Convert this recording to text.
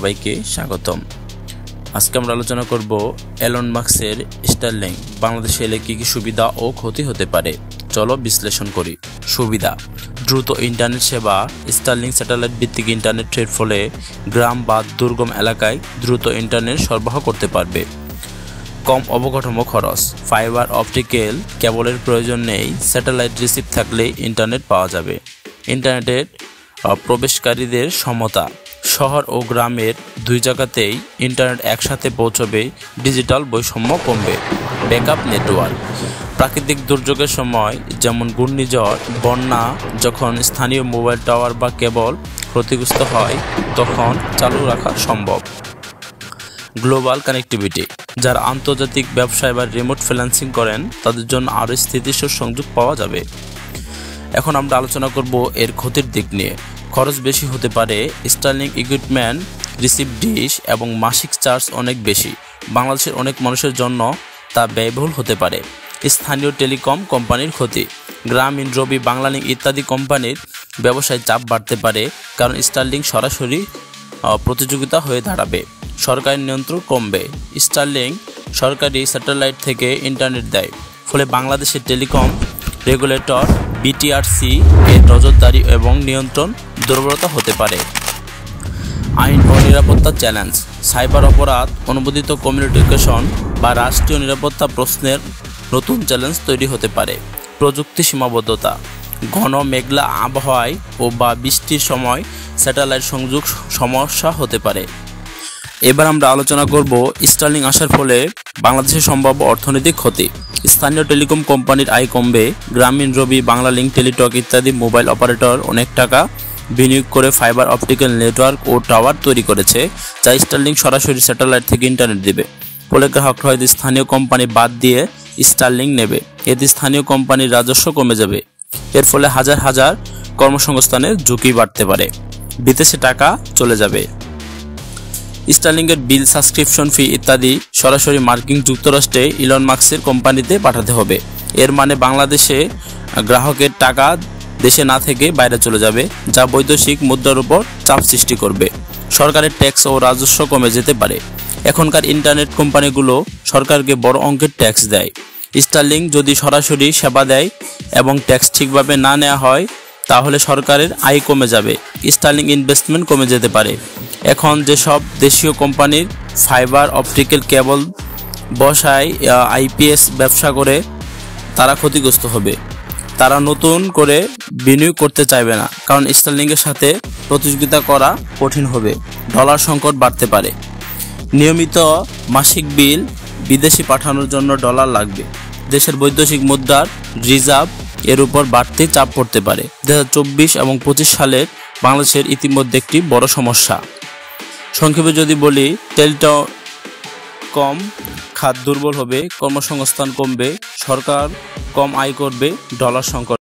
সবাইকে স্বাগতম। আজকে আমরা আলোচনা করব এলন মাস্কের স্টারলিংক বাংলাদেশে এলে কি কি সুবিধা ও ক্ষতি হতে পারে। চলো বিশ্লেষণ করি। সুবিধা: দ্রুত ইন্টারনেট সেবা। স্টারলিংক স্যাটেলাইট ভিত্তিক ইন্টারনেটের ফলে গ্রাম বা দুর্গম এলাকায় দ্রুত ইন্টারনেট সরবরাহ করতে পারবে। কম অবকাঠামো খরচ। ফাইবার অপটিক্যাল কেবলের প্রয়োজন নেই, স্যাটেলাইট রিসিভ থাকলে ইন্টারনেট পাওয়া যাবে। ইন্টারনেটের প্রবেশকারীদের সমতা। শহর ও গ্রামের দুই জায়গাতেই ইন্টারনেট একসাথে পৌঁছবে, ডিজিটাল বৈষম্য কমবে। Backup network. প্রাকৃতিক দুর্যোগের সময় যেমন ঘূর্ণিঝড়, বন্যা, যখন স্থানীয় মোবাইল টাওয়ার বা কেবল ক্ষতিগ্রস্ত হয় তখন চালু রাখা সম্ভব। Global connectivity. যারা আন্তর্জাতিক ব্যবসায় বা রিমোট ফ্রিল্যান্সিং করেন তাদের জন্য আরও স্থিতিশীল সংযোগ পাওয়া যাবে। এখন আমরা আলোচনা করব এর ক্ষতির দিক নিয়ে। খরচ বেশি হতে পারে। স্টারলিংক ইকুইপমেন্ট, রিসিভ ডিশ এবং মাসিক চার্জ অনেক বেশি। বাংলাদেশের অনেক মানুষের জন্য তা ব্যয়বহুল হতে পারে। স্থানীয় টেলিকম কোম্পানির ক্ষতি। গ্রামীণ, রবি, বাংলালিংক ইত্যাদি কোম্পানির ব্যবসায় চাপ বাড়তে পারে, কারণ স্টারলিংক সরাসরি প্রতিযোগিতা হয়ে দাঁড়াবে। সরকারি নিয়ন্ত্রণ কমবে। স্টারলিংক সরকারি স্যাটেলাইট থেকে ইন্টারনেট দেয়, ফলে বাংলাদেশের টেলিকম রেগুলেটর বিটিআরসি এর নজরদারি এবং নিয়ন্ত্রণ দুর্বলতা হতে পারে। আইন ও নিরাপত্তা চ্যালেঞ্জ। সাইবার অপরাধ, অনুমোদিত কমিউনিকেশন বা রাষ্ট্রীয় নিরাপত্তা প্রশ্নের নতুন চ্যালেঞ্জ তৈরি হতে পারে। প্রযুক্তি সীমাবদ্ধতা। ঘন মেঘলা আবহাওয়ায় বা বৃষ্টির সময় স্যাটেলাইট সংযোগ সমস্যা হতে পারে। এবার আমরা আলোচনা করব স্টারলিংক আসার ফলে বাংলাদেশের সম্ভাব্য অর্থনৈতিক ক্ষতি। স্থানীয় টেলিকম কোম্পানির আয় কমবে। গ্রামীণ, রবি, বাংলালিংক, টেলিটক ইত্যাদি মোবাইল অপারেটর অনেক টাকা বিনিয়োগ করে ফাইবার অপটিক্যাল নেটওয়ার্ক ও টাওয়ার তৈরি করেছে, যা স্টারলিংক সরাসরি স্যাটেলাইট থেকে ইন্টারনেট দেবে। ফলে গ্রাহকরা হয়তো স্থানীয় কোম্পানি বাদ দিয়ে স্টারলিংক নেবে। এতে স্থানীয় কোম্পানির রাজস্ব কমে যাবে। এর ফলে হাজার হাজার কর্মসংস্থানের ঝুঁকি বাড়তে পারে। বিদেশে টাকা চলে যাবে। স্টারলিংকের বিল, সাবস্ক্রিপশন ফি ইত্যাদি সরাসরি মার্কিন যুক্তরাষ্ট্রে ইলন মাস্কের কোম্পানিতে পাঠাতে হবে। এর মানে বাংলাদেশে গ্রাহকের টাকা দেশে না থেকে বাইরে চলে যাবে, যা বৈদেশিক মুদ্রার উপর চাপ সৃষ্টি করবে। সরকারের ট্যাক্স ও রাজস্ব কমে যেতে পারে। এখনকার ইন্টারনেট কোম্পানিগুলো সরকারকে বড় অঙ্কের ট্যাক্স দেয়। স্টারলিংক যদি সরাসরি সেবা দেয় এবং ট্যাক্স ঠিকভাবে না নেওয়া হয় তাহলে সরকারের আয় কমে যাবে। স্টারলিংক ইনভেস্টমেন্ট কমে যেতে পারে। এখন যেসব দেশীয় কোম্পানির ফাইবার অপটিক্যাল কেবল বসায় আইপিএস ব্যবসা করে তারা ক্ষতিগ্রস্ত হবে। তারা নতুন করে বিনিয়োগ করতে চাইবে না, কারণ স্টারলিংকের সাথে প্রতিযোগিতা করা কঠিন হবে। ডলার সংকট বাড়তে পারে। নিয়মিত মাসিক বিল বিদেশে পাঠানোর জন্য ডলার লাগবে। দেশের বৈদেশিক মুদ্রার রিজার্ভ এর উপর বাড়তি চাপ পড়তে পারে। 2024 এবং 25 সালের বাংলাদেশের ইতিমধ্যে একটি বড় সমস্যা। সংক্ষেপে যদি বলি, টেলিকম খাত দুর্বল হবে, কর্মসংস্থান কমবে, সরকার কম আয় করবে, ডলার সংকট